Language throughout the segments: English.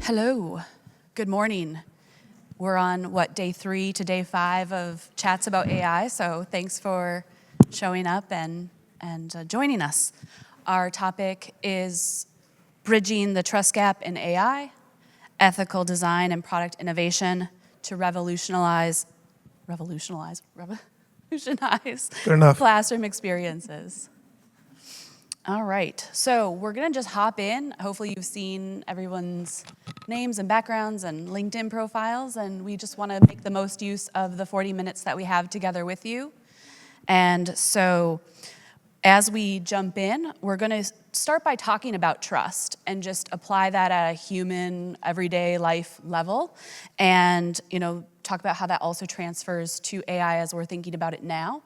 Hello, good morning. We're on, day 3 to day 5 of chats about AI, so thanks for showing up and joining us. Our topic is bridging the trust gap in AI, ethical design and product innovation to revolutionize classroom experiences. All right, so we're gonna just hop in. Hopefully you've seen everyone's names and backgrounds and LinkedIn profiles, and we just wanna make the most use of the 40 minutes that we have together with you. And so as we jump in, we're gonna start by talking about trust and just apply that at a human, everyday life level, and talk about how that also transfers to AI as we're thinking about it now.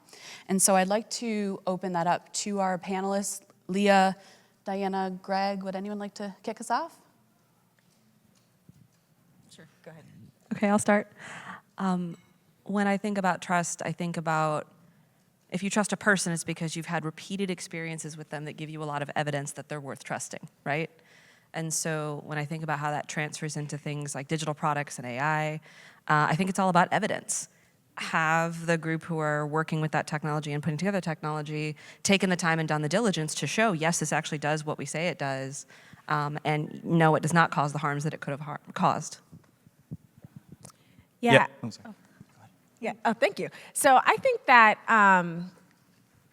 And so I'd like to open that up to our panelists. Leah, Diana, Greg, would anyone like to kick us off? Sure, go ahead. Okay, I'll start. When I think about trust, I think about if you trust a person, it's because you've had repeated experiences with them that give you a lot of evidence that they're worth trusting, right? And so when I think about how that transfers into things like digital products and AI, I think it's all about evidence. Have the group who are working with that technology and putting together technology taken the time and done the diligence to show, yes, this actually does what we say it does, and no, it does not cause the harms that it could have caused. Yeah. Thank you. So I think that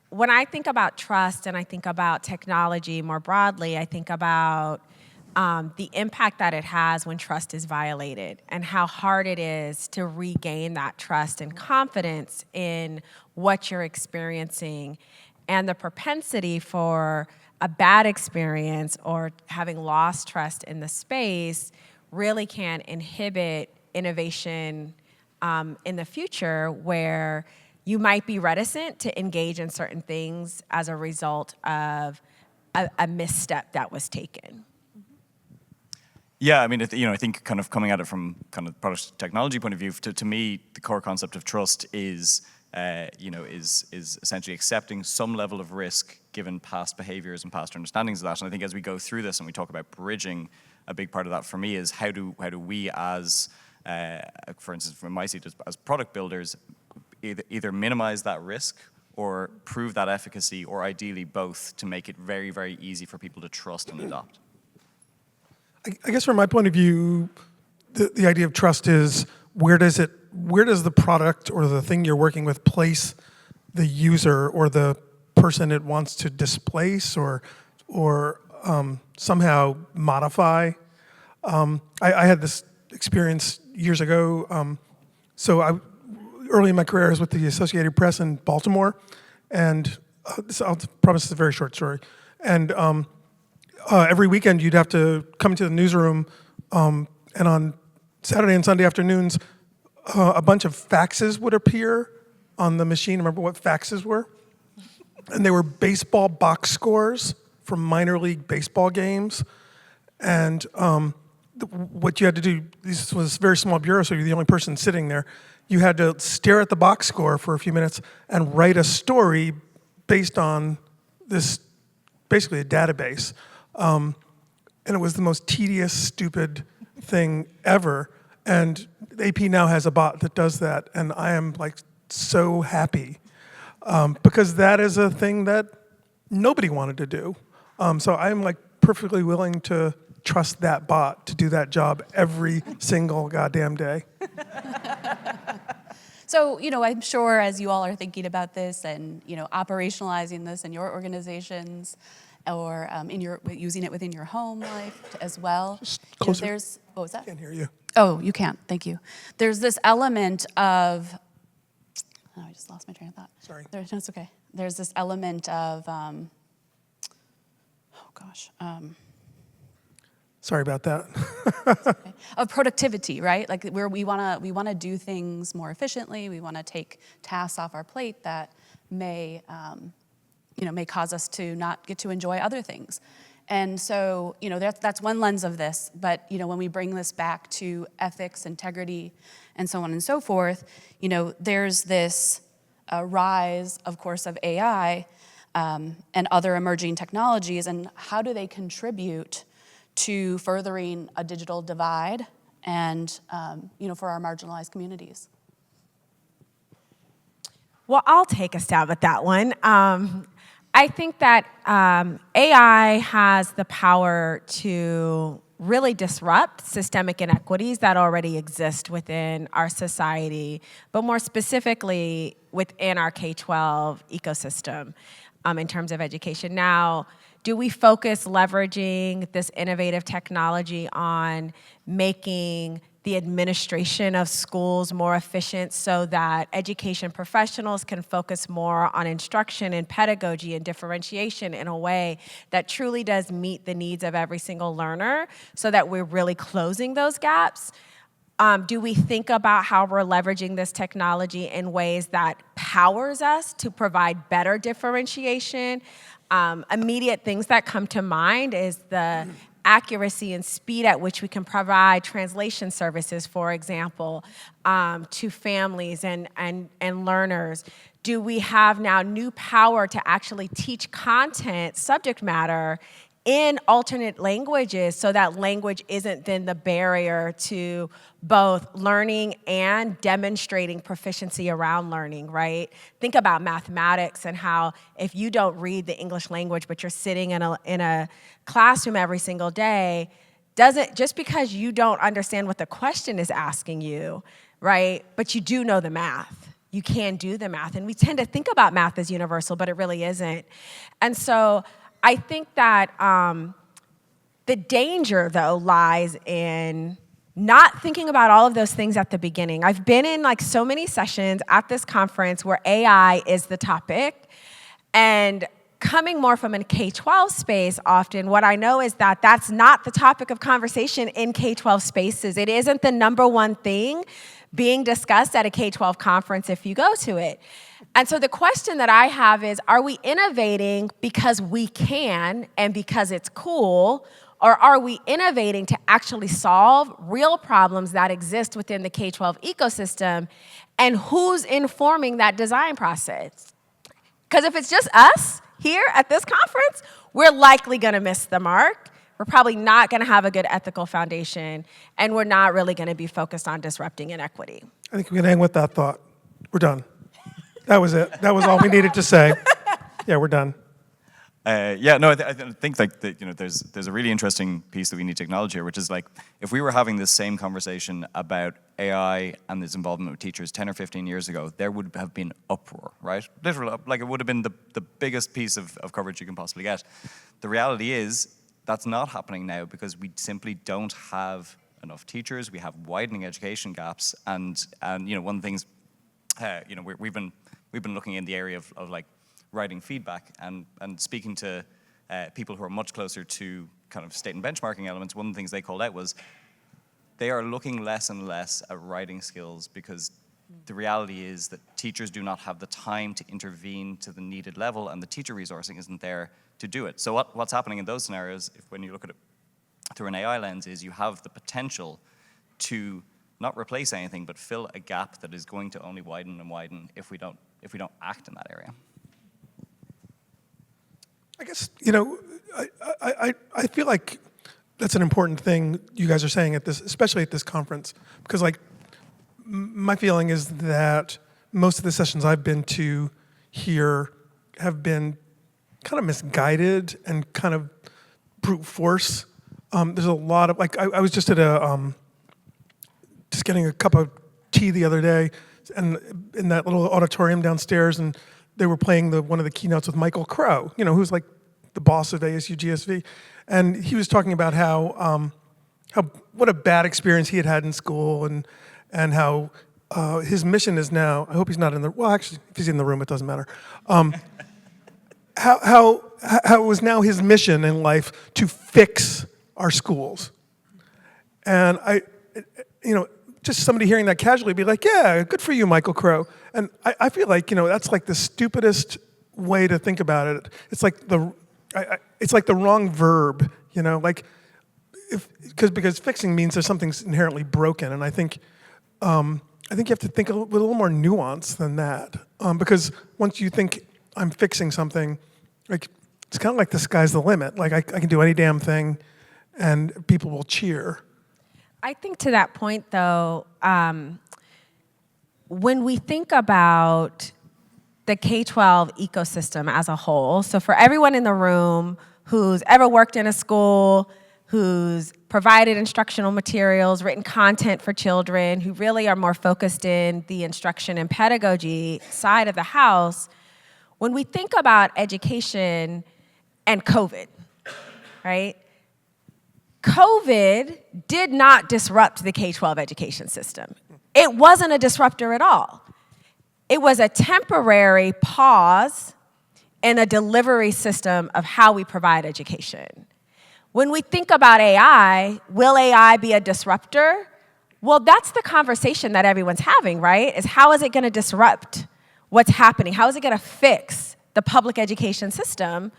when I think about trust and I think about technology more broadly, I think about the impact that it has when trust is violated and how hard it is to regain that trust and confidence in what you're experiencing, and the propensity for a bad experience or having lost trust in the space really can inhibit innovation in the future, where you might be reticent to engage in certain things as a result of a misstep that was taken. Yeah, I mean, I think kind of coming at it from kind of product technology point of view, to me, the core concept of trust is essentially accepting some level of risk given past behaviors and past understandings of that. And I think as we go through this and we talk about bridging, a big part of that for me is how do we as, for instance, from my seat as product builders, either minimize that risk or prove that efficacy, or ideally both, to make it very, very easy for people to trust and adopt. I guess from my point of view, the idea of trust is where does the product or the thing you're working with place the user or the person it wants to displace or somehow modify. I had this experience years ago. Early in my career, I was with the Associated Press in Baltimore, and I'll promise it's a very short story. And every weekend you'd have to come to the newsroom, and on Saturday and Sunday afternoons, a bunch of faxes would appear on the machine. Remember what faxes were? And they were baseball box scores from minor league baseball games. And what you had to do, this was a very small bureau, so you're the only person sitting there. You had to stare at the box score for a few minutes and write a story based on this, basically a database. And it was the most tedious, stupid thing ever. And AP now has a bot that does that, and I am like so happy because that is a thing that nobody wanted to do. So I'm like perfectly willing to trust that bot to do that job every single goddamn day. So, I'm sure as you all are thinking about this and, operationalizing this in your organizations, or using it within your home life as well. Closer. What was that? I can't hear you. Oh, you can't. Thank you. There's this element of. Oh, I just lost my train of thought. Sorry. No, it's okay. There's this element of. Sorry about that. Okay. Of productivity, right? Like where we wanna do things more efficiently. We wanna take tasks off our plate that may cause us to not get to enjoy other things. And so, that's one lens of this. But, when we bring this back to ethics, integrity, and so on and so forth, there's this rise, of course, of AI and other emerging technologies, and how do they contribute to furthering a digital divide and for our marginalized communities? Well, I'll take a stab at that one. I think that AI has the power to really disrupt systemic inequities that already exist within our society, but more specifically within our K-12 ecosystem in terms of education. Now, do we focus leveraging this innovative technology on making the administration of schools more efficient so that education professionals can focus more on instruction and pedagogy and differentiation in a way that truly does meet the needs of every single learner so that we're really closing those gaps? Do we think about how we're leveraging this technology in ways that powers us to provide better differentiation? Immediate things that come to mind is the accuracy and speed at which we can provide translation services, for example, to families and learners. Do we have now new power to actually teach content, subject matter, in alternate languages so that language isn't then the barrier to both learning and demonstrating proficiency around learning, right? Think about mathematics and how if you don't read the English language but you're sitting in a classroom every single day, just because you don't understand what the question is asking you, right? But you do know the math. You can do the math. And we tend to think about math as universal, but it really isn't. And so I think that the danger, though, lies in not thinking about all of those things at the beginning. I've been in so many sessions at this conference where AI is the topic, and coming more from a K-12 space often, what I know is that that's not the topic of conversation in K-12 spaces. It isn't the number one thing being discussed at a K-12 conference if you go to it. And so the question that I have is, are we innovating because we can and because it's cool, or are we innovating to actually solve real problems that exist within the K-12 ecosystem, and who's informing that design process? Because if it's just us here at this conference, we're likely gonna miss the mark. We're probably not gonna have a good ethical foundation, and we're not really gonna be focused on disrupting inequity. I think we can end with that thought. We're done. That was it. That was all we needed to say. Yeah, we're done. I think there's a really interesting piece that we need to acknowledge here, which is if we were having this same conversation about AI and its involvement with teachers 10 or 15 years ago, there would have been uproar, right? Literally, it would have been the biggest piece of coverage you can possibly get. The reality is that's not happening now because we simply don't have enough teachers. We have widening education gaps, and one of the things we've been looking in the area of writing feedback and speaking to people who are much closer to kind of state and benchmarking elements. One of the things they called out was they are looking less and less at writing skills because the reality is that teachers do not have the time to intervene to the needed level, and the teacher resourcing isn't there to do it. So what's happening in those scenarios, when you look at it through an AI lens, is you have the potential to not replace anything, but fill a gap that is going to only widen and widen if we don't act in that area. I guess, I feel like that's an important thing you guys are saying especially at this conference, because my feeling is that most of the sessions I've been to here have been kind of misguided and kind of brute force. There's a lot of, I was just at just getting a cup of tea the other day, and in that little auditorium downstairs, and they were playing one of the keynotes with Michael Crow, who's the boss of ASU+GSV, and he was talking about how what a bad experience he had in school, and how his mission is now. I hope he's not in the. Well, actually, if he's in the room, it doesn't matter. How it was now his mission in life to fix our schools, and just somebody hearing that casually be like, yeah, good for you, Michael Crow. And I feel like, that's the stupidest way to think about it. It's it's the wrong verb, because fixing means there's something's inherently broken. And I think you have to think with a little more nuance than that. Because once you think I'm fixing something, it's kind of like the sky's the limit. I can do any damn thing, and people will cheer. I think to that point, though, when we think about the K-12 ecosystem as a whole, so for everyone in the room who's ever worked in a school, who's provided instructional materials, written content for children, who really are more focused in the instruction and pedagogy side of the house, when we think about education and COVID, right? COVID did not disrupt the K-12 education system. It wasn't a disruptor at all. It was a temporary pause in a delivery system of how we provide education. When we think about AI, will AI be a disruptor? Well, that's the conversation that everyone's having, right? Is how is it going to disrupt what's happening? How is it going to fix the public education system?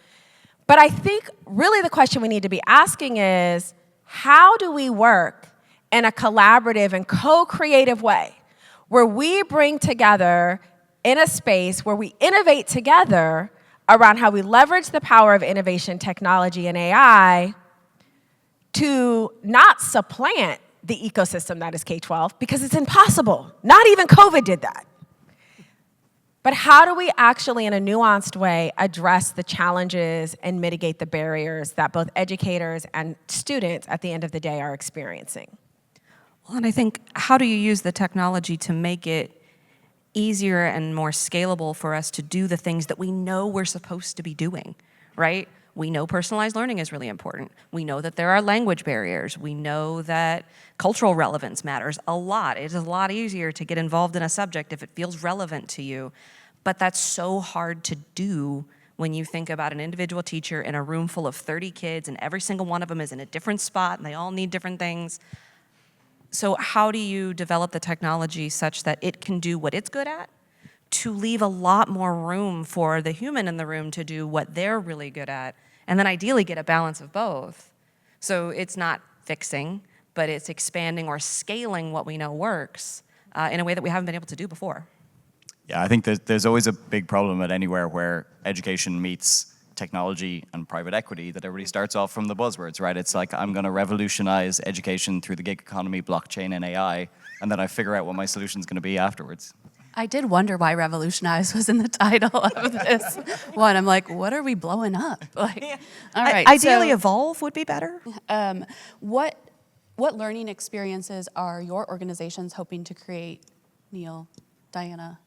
But I think really the question we need to be asking is, how do we work in a collaborative and co-creative way where we bring together in a space where we innovate together around how we leverage the power of innovation, technology, and AI to not supplant the ecosystem that is K-12, because it's impossible. Not even COVID did that. But how do we actually, in a nuanced way, address the challenges and mitigate the barriers that both educators and students at the end of the day are experiencing? Well, and I think, how do you use the technology to make it easier and more scalable for us to do the things that we know we're supposed to be doing, right? We know personalized learning is really important. We know that there are language barriers. We know that cultural relevance matters a lot. It is a lot easier to get involved in a subject if it feels relevant to you. But that's so hard to do when you think about an individual teacher in a room full of 30 kids and every single one of them is in a different spot and they all need different things. So how do you develop the technology such that it can do what it's good at, to leave a lot more room for the human in the room to do what they're really good at, and then ideally get a balance of both? So it's not fixing, but it's expanding or scaling what we know works in a way that we haven't been able to do before. Yeah, I think there's always a big problem at anywhere where education meets technology and private equity, that everybody starts off from the buzzwords, right? It's like, I'm going to revolutionize education through the gig economy, blockchain, and AI, and then I figure out what my solution's going to be afterwards. I did wonder why revolutionize was in the title of this one. I'm like, what are we blowing up? Like, all right. Ideally, so, evolve would be better. what learning experiences are your organizations hoping to create, Neil, Diana?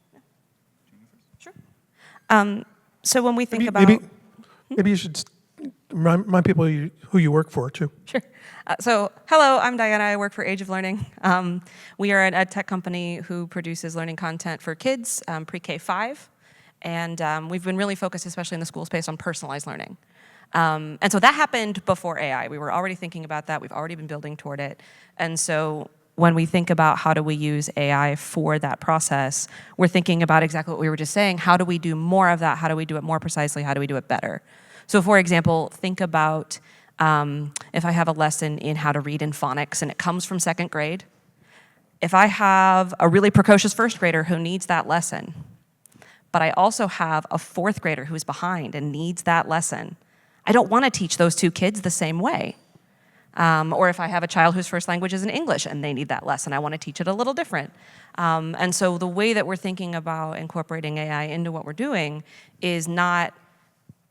Sure. So when we think Maybe you should remind people who you work for, too. Sure. So, hello, I'm Diana. I work for Age of Learning. We are an ed tech company who produces learning content for kids, pre-K-5. And we've been really focused, especially in the school space, on personalized learning. And so that happened before AI. We were already thinking about that. We've already been building toward it. And so when we think about how do we use AI for that process, we're thinking about exactly what we were just saying. How do we do more of that? How do we do it more precisely? How do we do it better? So for example, think about if I have a lesson in how to read in phonics and it comes from 2nd grade. If I have a really precocious 1st grader who needs that lesson, but I also have a 4th grader who's behind and needs that lesson, I don't want to teach those 2 kids the same way. Or if I have a child whose first language is in English and they need that lesson, I want to teach it a little different. And so the way that we're thinking about incorporating AI into what we're doing is not,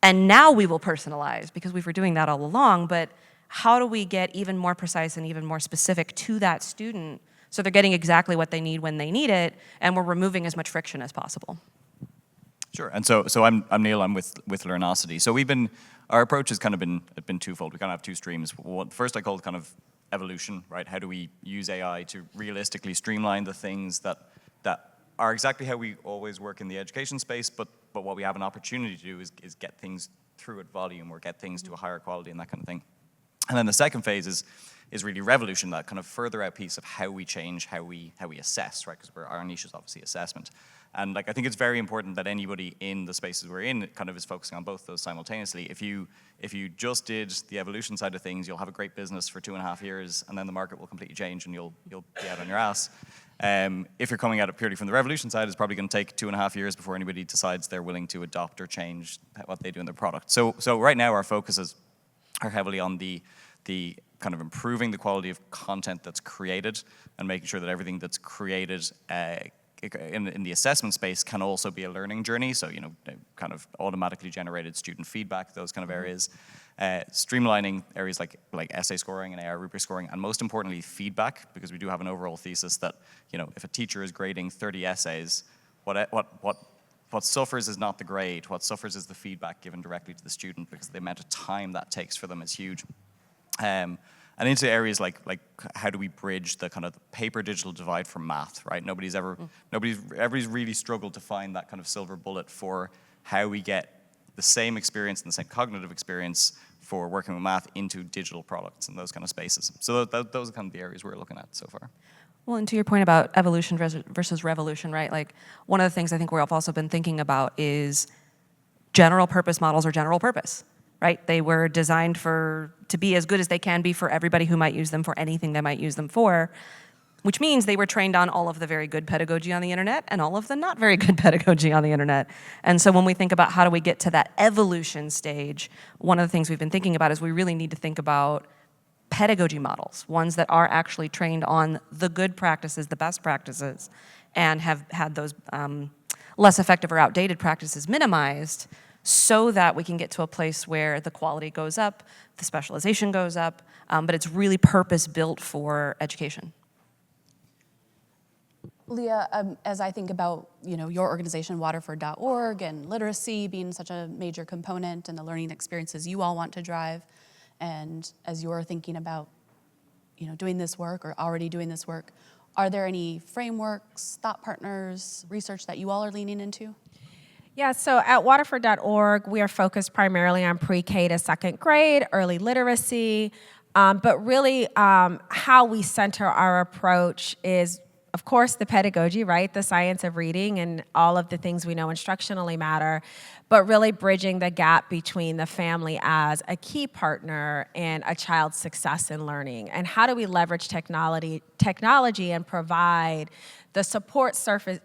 and now we will personalize, because we were doing that all along, but how do we get even more precise and even more specific to that student so they're getting exactly what they need when they need it, and we're removing as much friction as possible? Sure, and so I'm Neil, I'm with Learnosity. So our approach has kind of been twofold. We kind of have 2 streams. First I called kind of evolution, right? How do we use AI to realistically streamline the things that are exactly how we always work in the education space, but what we have an opportunity to do is get things through at volume or get things to a higher quality and that kind of thing. And then the second phase is really revolution, that kind of further out piece of how we change, how we assess, right? Because our niche is obviously assessment. And like, I think it's very important that anybody in the spaces we're in kind of is focusing on both those simultaneously. If you just did the evolution side of things, you'll have a great business for 2.5 years, and then the market will completely change and you'll be out on your ass. If you're coming at it purely from the revolution side, it's probably going to take 2.5 years before anybody decides they're willing to adopt or change what they do in their product. So right now our focuses are heavily on the kind of improving the quality of content that's created and making sure that everything that's created in the assessment space can also be a learning journey. So, kind of automatically generated student feedback, those kind of areas. Streamlining areas like essay scoring and AI rubric scoring, and most importantly, feedback, because we do have an overall thesis that, if a teacher is grading 30 essays, what suffers is not the grade. What suffers is the feedback given directly to the student, because the amount of time that takes for them is huge. And into areas like how do we bridge the kind of paper-digital divide for math, right? Everybody's really struggled to find that kind of silver bullet for how we get the same experience and the same cognitive experience for working with math into digital products and those kind of spaces. So those are kind of the areas we're looking at so far. Well, and to your point about evolution versus revolution, right? Like, one of the things I think we've also been thinking about is general purpose models are general purpose, right? They were designed to be as good as they can be for everybody who might use them for anything they might use them for, which means they were trained on all of the very good pedagogy on the internet and all of the not very good pedagogy on the internet. And so when we think about how do we get to that evolution stage, one of the things we've been thinking about is we really need to think about pedagogy models, ones that are actually trained on the good practices, the best practices, and have had those less effective or outdated practices minimized, so that we can get to a place where the quality goes up, the specialization goes up, but it's really purpose-built for education. Leah, as I think about your organization, Waterford.org, and literacy being such a major component and the learning experiences you all want to drive, and as you're thinking about doing this work or already doing this work, are there any frameworks, thought partners, research that you all are leaning into? Yeah, so at Waterford.org, we are focused primarily on pre-K to second grade, early literacy, but really how we center our approach is, of course, the pedagogy, right? The science of reading and all of the things we know instructionally matter, but really bridging the gap between the family as a key partner and a child's success in learning. And how do we leverage technology and provide the support services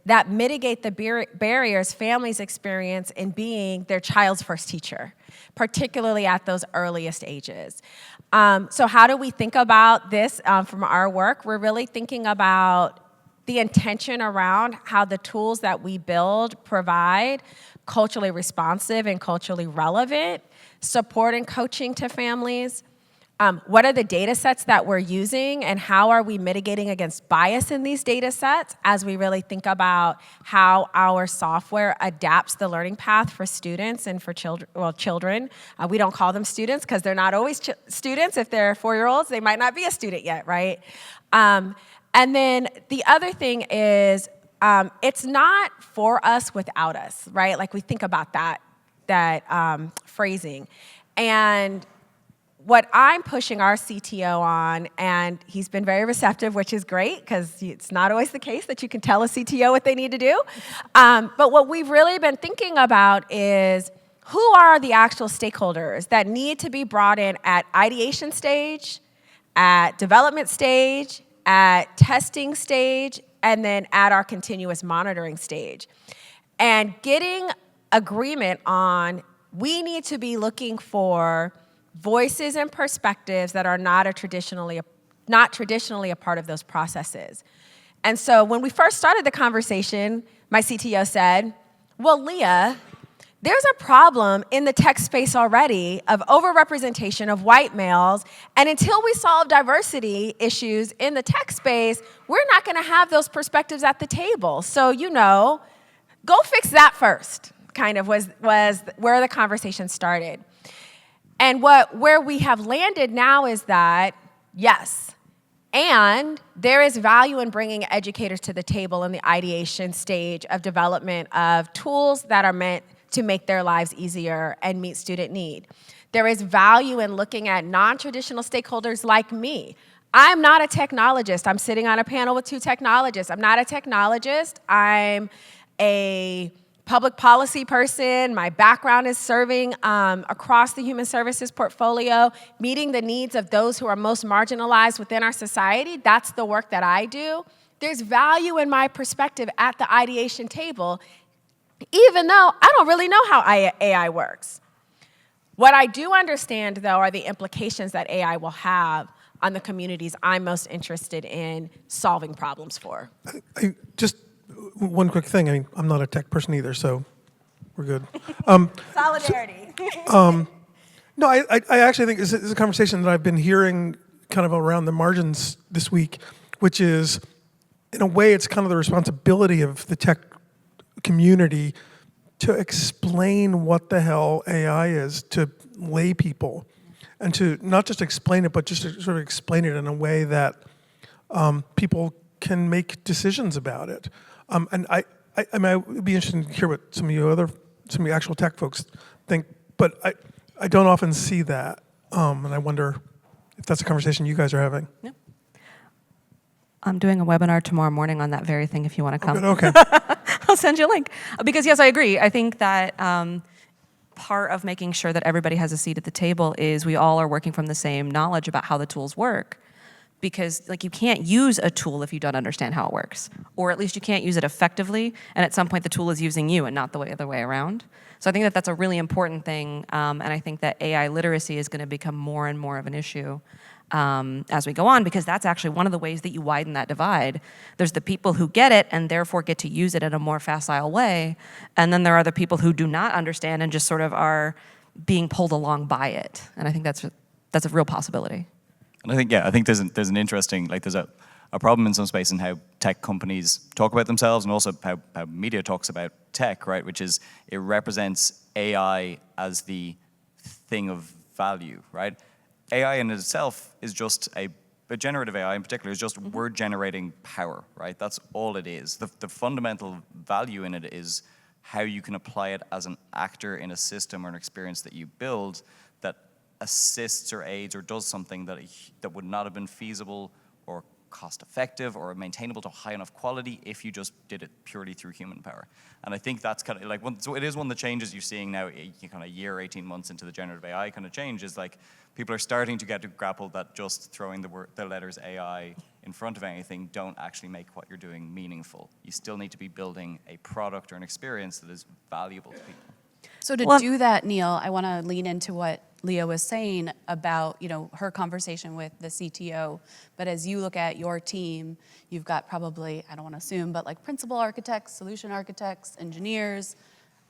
that mitigate the barriers families experience in being their child's first teacher, particularly at those earliest ages. So how do we think about this from our work? We're really thinking about the intention around how the tools that we build provide culturally responsive and culturally relevant support and coaching to families. What are the data sets that we're using, and how are we mitigating against bias in these data sets as we really think about how our software adapts the learning path for students and for children. We don't call them students because they're not always students. If they're 4-year-olds, they might not be a student yet, right? And then the other thing is it's not for us without us, right? Like, we think about that phrasing. And what I'm pushing our CTO on, and he's been very receptive, which is great, because it's not always the case that you can tell a CTO what they need to do. But what we've really been thinking about is, who are the actual stakeholders that need to be brought in at ideation stage, at development stage, at testing stage, and then at our continuous monitoring stage. And getting agreement on, we need to be looking for voices and perspectives that are not traditionally a part of those processes. And so when we first started the conversation, my CTO said, well, Leah, there's a problem in the tech space already of overrepresentation of white males, and until we solve diversity issues in the tech space, we're not gonna have those perspectives at the table. So, go fix that first, kind of was where the conversation started. And where we have landed now is that, yes, and there is value in bringing educators to the table in the ideation stage of development of tools that are meant to make their lives easier and meet student need. There is value in looking at non-traditional stakeholders like me. I'm not a technologist. I'm sitting on a panel with 2 technologists. I'm not a technologist. I'm a public policy person. My background is serving across the human services portfolio, meeting the needs of those who are most marginalized within our society. That's the work that I do. There's value in my perspective at the ideation table, even though I don't really know how AI works. What I do understand, though, are the implications that AI will have on the communities I'm most interested in solving problems for. Just one quick thing. I mean, I'm not a tech person either, so we're good. Solidarity. No, I actually think this is a conversation that I've been hearing kind of around the margins this week, which is, in a way, it's kind of the responsibility of the tech community to explain what the hell AI is to lay people, and to not just explain it, but just to sort of explain it in a way that people can make decisions about it. And I mean, I would be interested to hear what some of the actual tech folks think, but I don't often see that, and I wonder if that's a conversation you guys are having. Yep. I'm doing a webinar tomorrow morning on that very thing if you want to come. Good, okay. I'll send you a link. Because yes, I agree. I think that part of making sure that everybody has a seat at the table is we all are working from the same knowledge about how the tools work. Because like, you can't use a tool if you don't understand how it works. Or at least you can't use it effectively, and at some point the tool is using you and not the other way around. So I think that that's a really important thing, and I think that AI literacy is going to become more and more of an issue as we go on, because that's actually one of the ways that you widen that divide. There's the people who get it and therefore get to use it in a more facile way, and then there are the people who do not understand and just sort of are being pulled along by it. And I think that's a real possibility. And I think, yeah, I think there's an interesting, like there's a problem in some space in how tech companies talk about themselves, and also how media talks about tech, right? Which is, it represents AI as the thing of value, right? AI in itself is just but generative AI in particular is just word generating power, right? That's all it is. The fundamental value in it is how you can apply it as an actor in a system or an experience that you build that assists or aids or does something that would not have been feasible or cost effective or maintainable to high enough quality if you just did it purely through human power. And I think that's kind of like, so it is one of the changes you're seeing now, kind of a year, 18 months into the generative AI kind of change, is like people are starting to get to grapple that just throwing the letters AI in front of anything don't actually make what you're doing meaningful. You still need to be building a product or an experience that is valuable to people. So to do that, Neil, I want to lean into what Leah was saying about, her conversation with the CTO. But as you look at your team, you've got probably, I don't want to assume, but like principal architects, solution architects, engineers,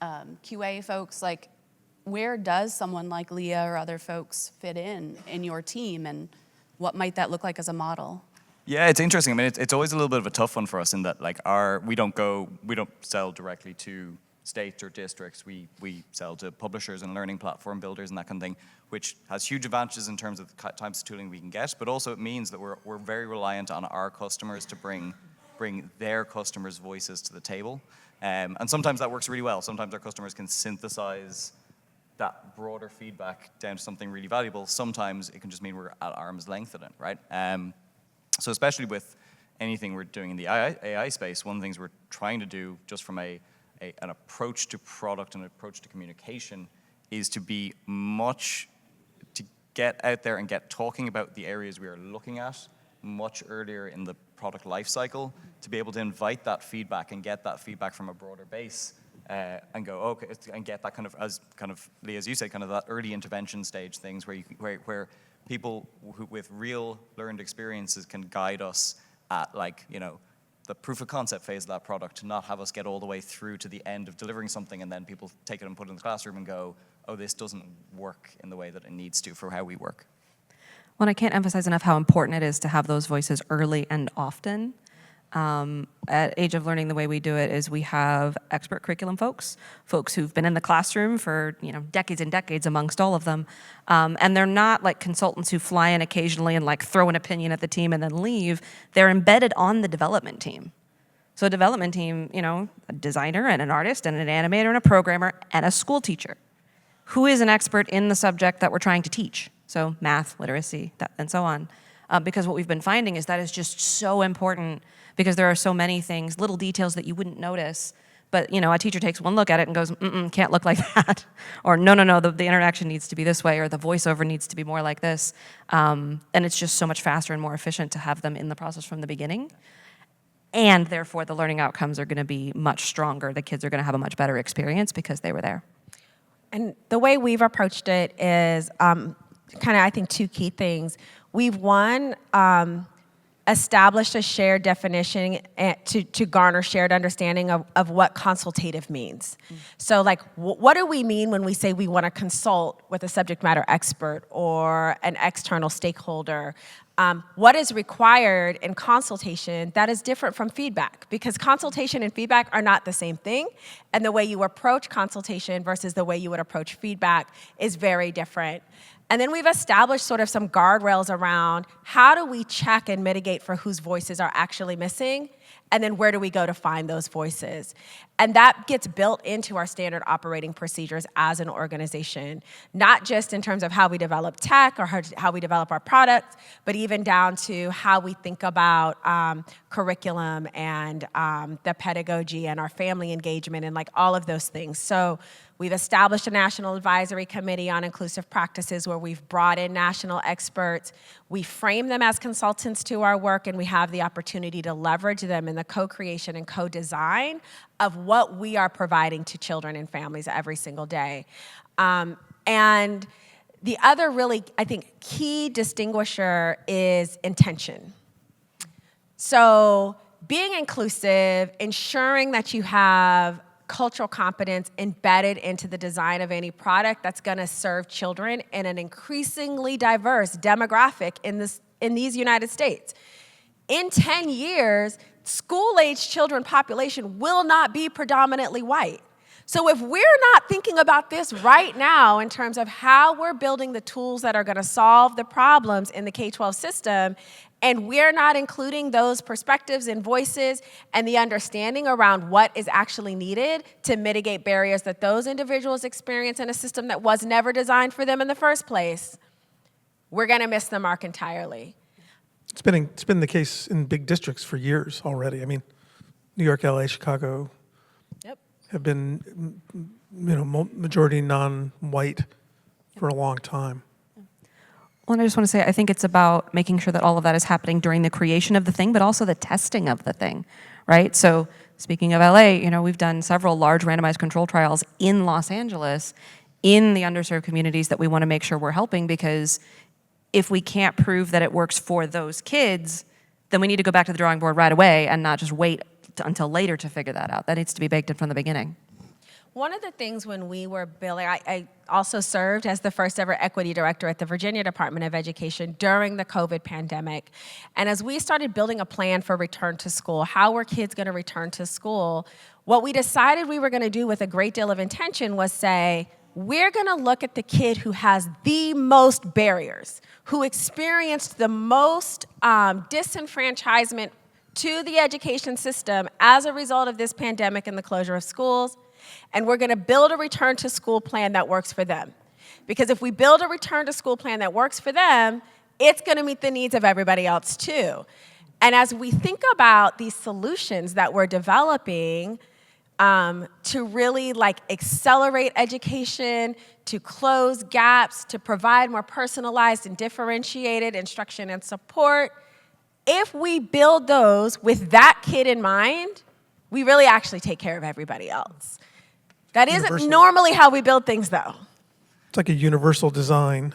QA folks. Like, where does someone like Leah or other folks fit in your team, and what might that look like as a model? Yeah, it's interesting. I mean, it's always a little bit of a tough one for us in that, like, we don't sell directly to states or districts. We sell to publishers and learning platform builders and that kind of thing, which has huge advantages in terms of the types of tooling we can get, but also it means that we're very reliant on our customers to bring their customers' voices to the table. And sometimes that works really well. Sometimes our customers can synthesize that broader feedback down to something really valuable. Sometimes it can just mean we're at arm's length of it, right? So especially with anything we're doing in the AI space, one of the things we're trying to do just from an approach to product and an approach to communication is to get out there and get talking about the areas we are looking at much earlier in the product life cycle, to be able to invite that feedback and get that feedback from a broader base, and go, okay, and get that kind of, as kind of Leah, as you said, kind of that early intervention stage things where people with real learned experiences can guide us at, like, the proof of concept phase of that product, to not have us get all the way through to the end of delivering something and then people take it and put it in the classroom and go, oh, this doesn't work in the way that it needs to for how we work. Well, I can't emphasize enough how important it is to have those voices early and often. At Age of Learning, the way we do it is we have expert curriculum folks who've been in the classroom for decades and decades amongst all of them, and they're not like consultants who fly in occasionally and like throw an opinion at the team and then leave. They're embedded on the development team. So a development team, a designer and an artist and an animator and a programmer and a school teacher who is an expert in the subject that we're trying to teach. So math, literacy, and so on. Because what we've been finding is that is just so important, because there are so many things, little details that you wouldn't notice, but a teacher takes one look at it and goes, can't look like that, or no, the interaction needs to be this way, or the voiceover needs to be more like this, and it's just so much faster and more efficient to have them in the process from the beginning, and therefore the learning outcomes are going to be much stronger. The kids are going to have a much better experience because they were there. And the way we've approached it is kind of, I think, two key things. We've, one, established a shared definition to garner shared understanding of what consultative means. So like, what do we mean when we say we want to consult with a subject matter expert or an external stakeholder? What is required in consultation that is different from feedback? Because consultation and feedback are not the same thing, and the way you approach consultation versus the way you would approach feedback is very different. And then we've established sort of some guardrails around how do we check and mitigate for whose voices are actually missing, and then where do we go to find those voices? And that gets built into our standard operating procedures as an organization, not just in terms of how we develop tech or how we develop our products, but even down to how we think about curriculum and the pedagogy and our family engagement and like all of those things. So we've established a national advisory committee on inclusive practices where we've brought in national experts. We frame them as consultants to our work, and we have the opportunity to leverage them in the co-creation and co-design of what we are providing to children and families every single day. And the other really, I think, key distinguisher is intention. So being inclusive, ensuring that you have cultural competence embedded into the design of any product that's going to serve children in an increasingly diverse demographic in these United States. In 10 years, school-age children population will not be predominantly white. So if we're not thinking about this right now in terms of how we're building the tools that are going to solve the problems in the K-12 system, and we're not including those perspectives and voices and the understanding around what is actually needed to mitigate barriers that those individuals experience in a system that was never designed for them in the first place, we're going to miss the mark entirely. It's been the case in big districts for years already. I mean, New York, LA, Chicago have been, majority non-white for a long time. Well, and I just want to say, I think it's about making sure that all of that is happening during the creation of the thing, but also the testing of the thing, right? So speaking of LA, we've done several large randomized control trials in Los Angeles in the underserved communities that we want to make sure we're helping, because if we can't prove that it works for those kids, then we need to go back to the drawing board right away and not just wait until later to figure that out. That needs to be baked in from the beginning. One of the things when we were building, I also served as the first ever equity director at the Virginia Department of Education during the COVID pandemic. And as we started building a plan for return to school, how were kids going to return to school, what we decided we were going to do with a great deal of intention was say, we're going to look at the kid who has the most barriers, who experienced the most disenfranchisement to the education system as a result of this pandemic and the closure of schools, and we're going to build a return to school plan that works for them. Because if we build a return to school plan that works for them, it's going to meet the needs of everybody else too. And as we think about these solutions that we're developing to really accelerate education, to close gaps, to provide more personalized and differentiated instruction and support, if we build those with that kid in mind, we really actually take care of everybody else. That isn't normally how we build things, though. It's like a universal design.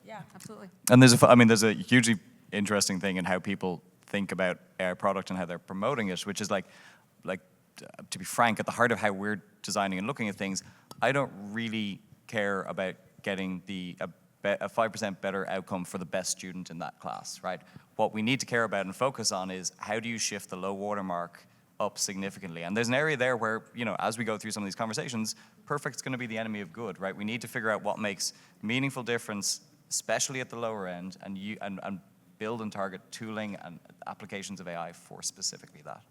Yeah, absolutely. And there's a hugely interesting thing in how people think about our product and how they're promoting it, which is to be frank, at the heart of how we're designing and looking at things, I don't really care about getting a 5% better outcome for the best student in that class, right? What we need to care about and focus on is how do you shift the low watermark up significantly. And there's an area there where, as we go through some of these conversations, perfect's going to be the enemy of good, right? We need to figure out what makes meaningful difference, especially at the lower end, and build and target tooling and applications of AI for specifically that.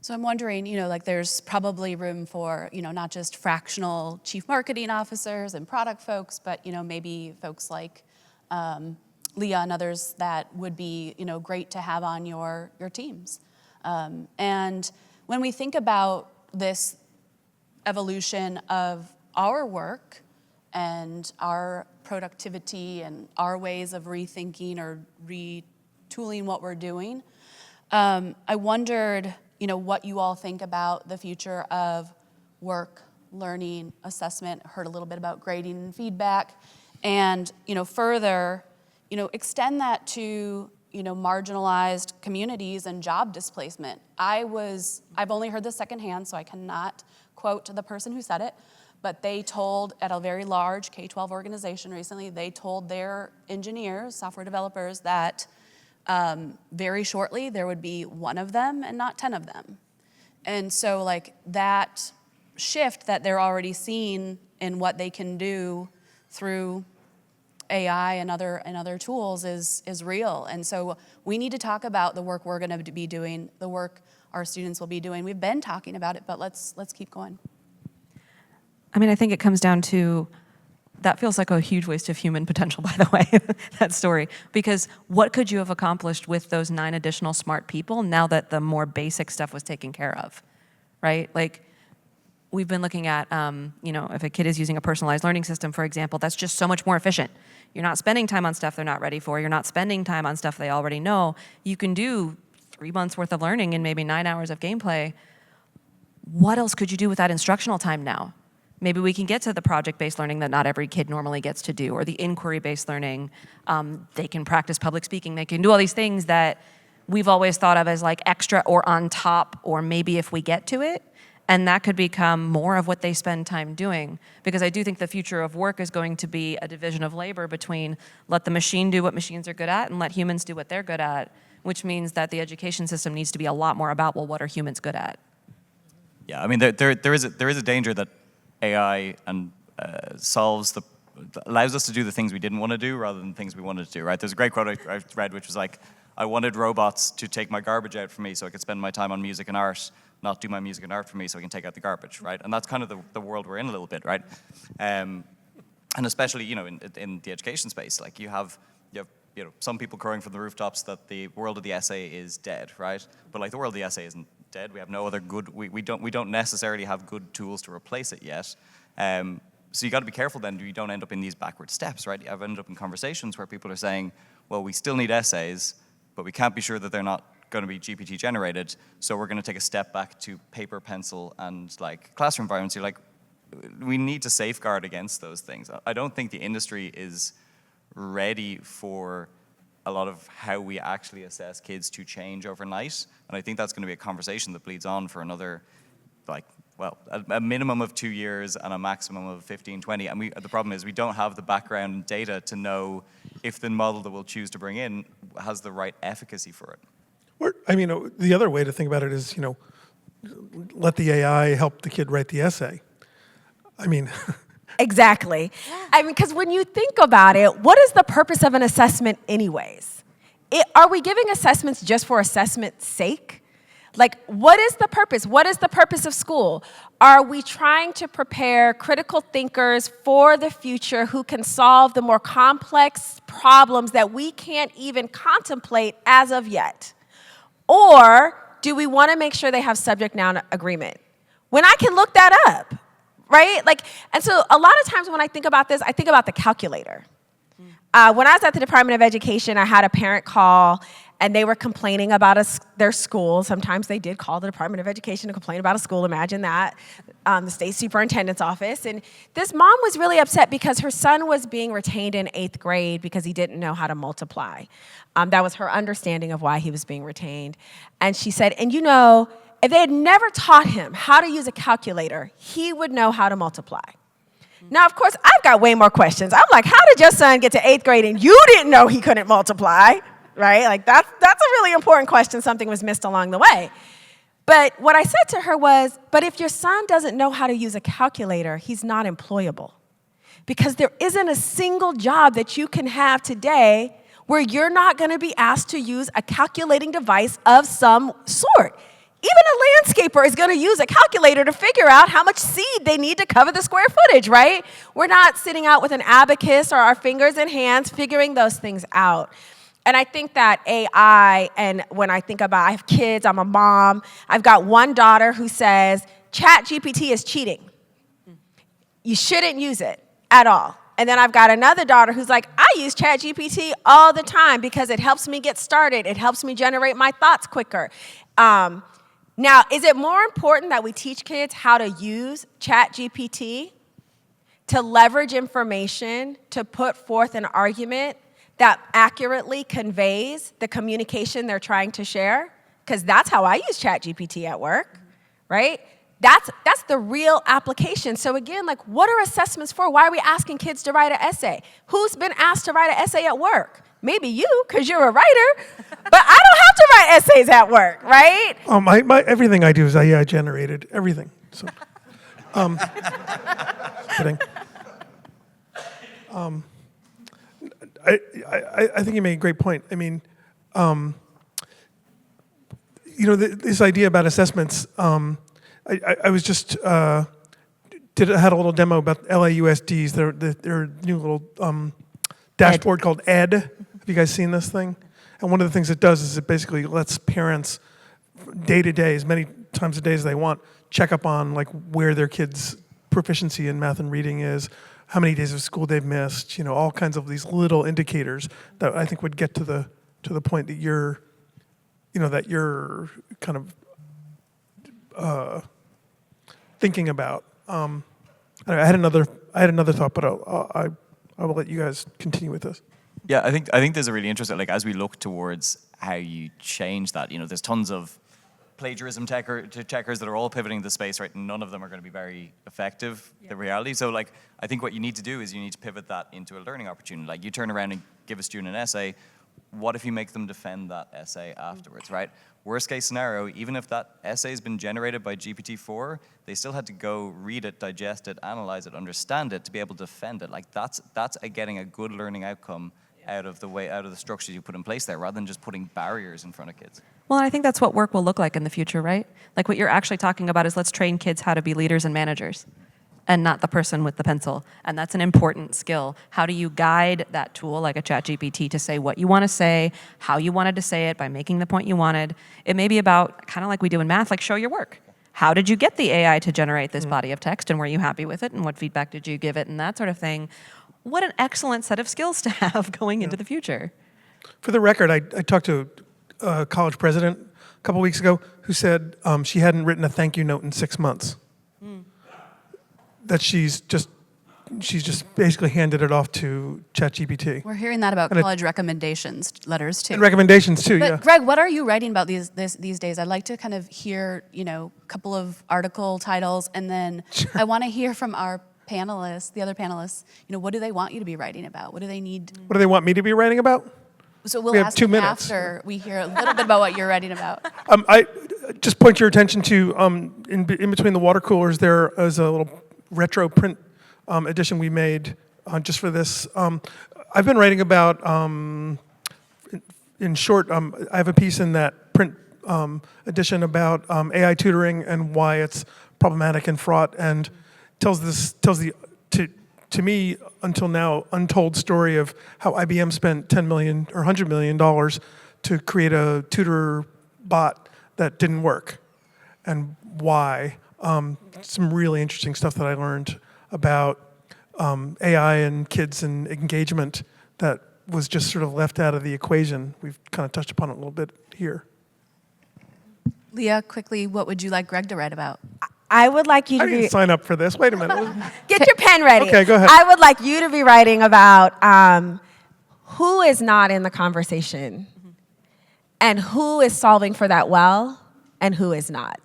So I'm wondering, there's probably room for, not just fractional chief marketing officers and product folks, but, maybe folks like Leah and others that would be, great to have on your teams. And when we think about this evolution of our work and our productivity and our ways of rethinking or retooling what we're doing, I wondered, what you all think about the future of work learning, assessment, heard a little bit about grading and feedback, and further, extend that to marginalized communities and job displacement. I've only heard this secondhand, so I cannot quote the person who said it, but they told at a very large K-12 organization recently, they told their engineers, software developers, that very shortly there would be one of them and not 10 of them. And so like that shift that they're already seeing in what they can do through AI and other tools is real. And so we need to talk about the work we're going to be doing, the work our students will be doing. We've been talking about it, but let's keep going. I mean, I think it comes down to, that feels like a huge waste of human potential, by the way, that story. Because what could you have accomplished with those 9 additional smart people now that the more basic stuff was taken care of, right? Like, we've been looking at, if a kid is using a personalized learning system, for example, that's just so much more efficient. You're not spending time on stuff they're not ready for. You're not spending time on stuff they already know. You can do 3 months worth of learning and maybe 9 hours of gameplay. What else could you do with that instructional time now? Maybe we can get to the project-based learning that not every kid normally gets to do, or the inquiry-based learning. They can practice public speaking. They can do all these things that we've always thought of as like extra or on top, or maybe if we get to it. And that could become more of what they spend time doing. Because I do think the future of work is going to be a division of labor between let the machine do what machines are good at and let humans do what they're good at, which means that the education system needs to be a lot more about, well, what are humans good at? Yeah, I mean, there is a danger that AI and allows us to do the things we didn't want to do rather than things we wanted to do, right? There's a great quote I read which was like, I wanted robots to take my garbage out for me so I could spend my time on music and art, not do my music and art for me so I can take out the garbage, right? And that's kind of the world we're in a little bit, right? And especially, in the education space, like you have some people crowing from the rooftops that the world of the essay is dead, right? But like the world of the essay isn't dead. We have no other good, we don't necessarily have good tools to replace it yet. So you got to be careful then you don't end up in these backward steps, right? I've ended up in conversations where people are saying, well, we still need essays, but we can't be sure that they're not going to be GPT generated, so we're going to take a step back to paper, pencil, and like classroom environments. You're like, we need to safeguard against those things. I don't think the industry is ready for a lot of how we actually assess kids to change overnight, and I think that's going to be a conversation that bleeds on for another, a minimum of 2 years and a maximum of 15, 20. And the problem is we don't have the background data to know if the model that we'll choose to bring in has the right efficacy for it. The other way to think about it is, let the AI help the kid write the essay. Exactly. I mean, because when you think about it, what is the purpose of an assessment anyways? Are we giving assessments just for assessment's sake? Like, what is the purpose? What is the purpose of school? Are we trying to prepare critical thinkers for the future who can solve the more complex problems that we can't even contemplate as of yet? Or do we want to make sure they have subject noun agreement? When I can look that up, right? And so a lot of times when I think about this, I think about the calculator. When I was at the Department of Education, I had a parent call, and they were complaining about their school. Sometimes they did call the Department of Education to complain about a school. Imagine that, the state superintendent's office. And this mom was really upset because her son was being retained in 8th grade because he didn't know how to multiply. That was her understanding of why he was being retained. And she said, if they had never taught him how to use a calculator, he would know how to multiply. Now, of course, I've got way more questions. I'm like, how did your son get to 8th grade and you didn't know he couldn't multiply? Right? Like, that's a really important question. Something was missed along the way. But what I said to her was, but if your son doesn't know how to use a calculator, he's not employable. Because there isn't a single job that you can have today where you're not going to be asked to use a calculating device of some sort. Even a landscaper is going to use a calculator to figure out how much seed they need to cover the square footage, right? We're not sitting out with an abacus or our fingers and hands figuring those things out. And I think that AI, and when I think about, I have kids, I'm a mom, I've got one daughter who says, ChatGPT is cheating. You shouldn't use it at all. And then I've got another daughter who's like, I use ChatGPT all the time because it helps me get started. It helps me generate my thoughts quicker. Now, is it more important that we teach kids how to use ChatGPT to leverage information to put forth an argument that accurately conveys the communication they're trying to share? Because that's how I use ChatGPT at work, right? That's the real application. So again, like, what are assessments for? Why are we asking kids to write an essay? Who's been asked to write an essay at work? Maybe you, because you're a writer, but I don't have to write essays at work, right? Everything I do is AI generated. Everything. So, kidding. I think you made a great point. I mean, this idea about assessments. I was just had a little demo about LAUSD's their new little dashboard called Ed. Have you guys seen this thing? And one of the things it does is it basically lets parents day to day, as many times a day as they want, check up on like where their kids' proficiency in math and reading is, how many days of school they've missed, all kinds of these little indicators that I think would get to the point that you're kind of thinking about. I had another thought, but I will let you guys continue with this. Yeah, I think there's a really interesting, like, as we look towards how you change that, there's tons of plagiarism checkers that are all pivoting the space, right? None of them are going to be very effective, the reality. So, like, I think what you need to do is you need to pivot that into a learning opportunity. Like, you turn around and give a student an essay, what if you make them defend that essay afterwards, right? Worst case scenario, even if that essay has been generated by GPT-4, they still had to go read it, digest it, analyze it, understand it to be able to defend it. Like, that's getting a good learning outcome out of the structures you put in place there, rather than just putting barriers in front of kids. Well, I think that's what work will look like in the future, right? Like, what you're actually talking about is let's train kids how to be leaders and managers, and not the person with the pencil. And that's an important skill. How do you guide that tool, like a ChatGPT, to say what you want to say, how you wanted to say it, by making the point you wanted? It may be about, kind of like we do in math, like show your work. How did you get the AI to generate this body of text, and were you happy with it, and what feedback did you give it, and that sort of thing. What an excellent set of skills to have going into the future. For the record, I talked to a college president a couple weeks ago who said she hadn't written a thank you note in 6 months. That she's just basically handed it off to ChatGPT. We're hearing that about college recommendations letters too. And recommendations too, But yeah. Greg, what are you writing about these days? I'd like to kind of hear, a couple of article titles, and then I want to hear from our panelists, the other panelists, what do they want you to be writing about? What do they need? What do they want me to be writing about? So we'll We have ask 2 them minutes. after we hear a little bit about what you're writing about. I just point your attention to, in between the water coolers, there is a little retro print edition we made just for this. I've been writing about, in short, I have a piece in that print edition about AI tutoring and why it's problematic and fraught, and tells the to me until now untold story of how IBM spent $10 million or $100 million to create a tutor bot that didn't work, and why. Some really interesting stuff that I learned about AI and kids and engagement that was just sort of left out of the equation. We've kind of touched upon it a little bit here. Leah, quickly, what would you like Greg to write about? I would like you to I didn't be... sign up for this. Wait a minute. Get your pen ready. Okay, go ahead. I would like you to be writing about who is not in the conversation, and who is solving for that well, and who is not.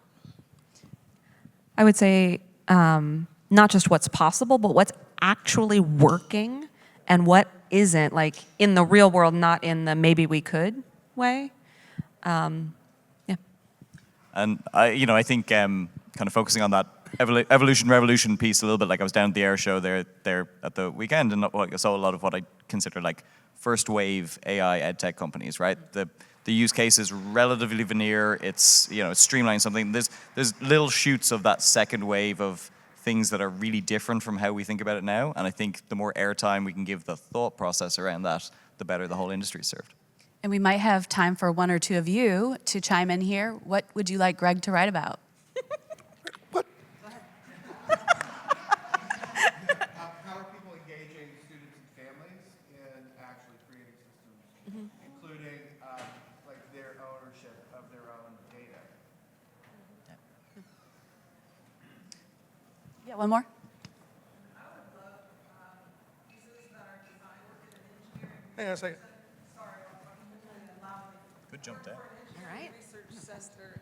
I would say not just what's possible, but what's actually working and what isn't, like in the real world, not in the maybe we could way. Yeah. And I think kind of focusing on that evolution revolution piece a little bit. Like, I was down at the air show there at the weekend, and I saw a lot of what I consider like first wave AI ed tech companies. Right, the use case is relatively veneer. It's it's streamlining something. There's little shoots of that second wave of things that are really different from how we think about it now. And I think the more airtime we can give the thought process around that, the better the whole industry is served. And we might have time for one or two of you to chime in here. What would you like Greg to write about? What? How are people engaging students and families in actually creating systems, including like their ownership of their own data? Yeah, one more. Hang on a second. Good jump there. All right.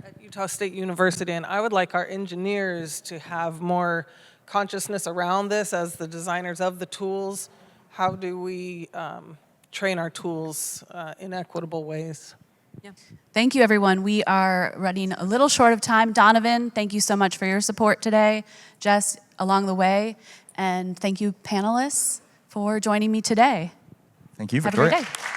At Utah State University, and I would like our engineers to have more consciousness around this as the designers of the tools. How do we train our tools in equitable ways? Yeah. Thank you, everyone. We are running a little short of time. Donovan, thank you so much for your support today. Jess, along the way. And thank you, panelists, for joining me today. Thank you, Have a Victoria. great day.